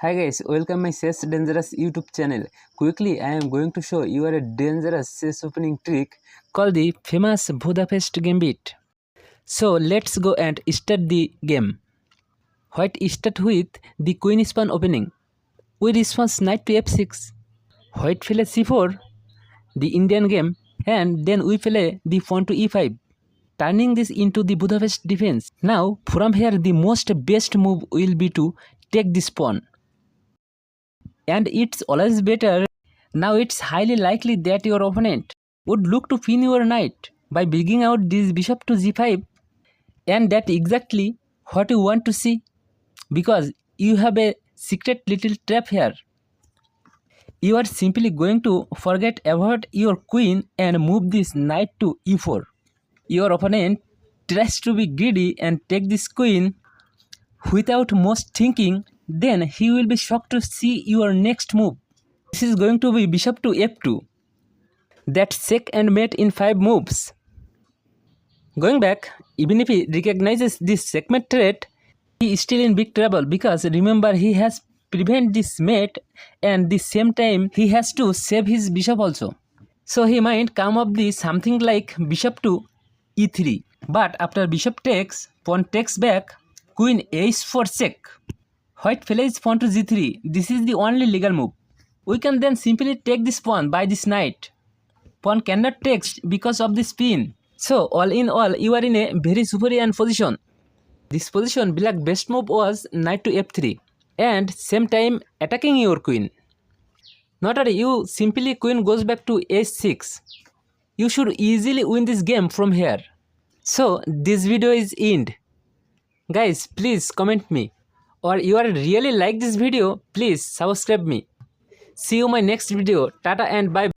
Hi guys, welcome my chessdangerous YouTube channel. Quickly, I am going to show you a dangerous chess opening trick called the famous Budapest Gambit. So let's go and start the game. White start with the queen pawn opening. We response knight to f6. White play c4, the Indian game, and then we play the pawn to e5, turning this into the Budapest defense. Now from here the most best move will be to take this pawn. And it's always better. Now it's highly likely that your opponent would look to pin your knight by bringing out this bishop to g5, and that's exactly what you want to see, because you have a secret little trap here. You are simply going to forget about your queen and move this knight to e4. Your opponent tries to be greedy and take this queen without much thinking, then he will be shocked to see your next move. This is going to be bishop to f2. That's check and mate in 5 moves. Going back, even if he recognizes this checkmate threat, he is still in big trouble, because remember, he has prevent this mate, and the same time he has to save his bishop also. So he might come up with something like bishop to e3. But after bishop takes, pawn takes back, queen h4 check. White plays pawn to g3. This is the only legal move. We can then simply take this pawn by this knight. Pawn cannot take because of this pin. So all in all, you are in a very superior position. This position, black best move was knight to f3, and same time attacking your queen. Not only you, simply queen goes back to h6. You should easily win this game from here. So this video is end. Guys, please comment me, or you are really like this video, please subscribe me. See you my next video. Tata and bye.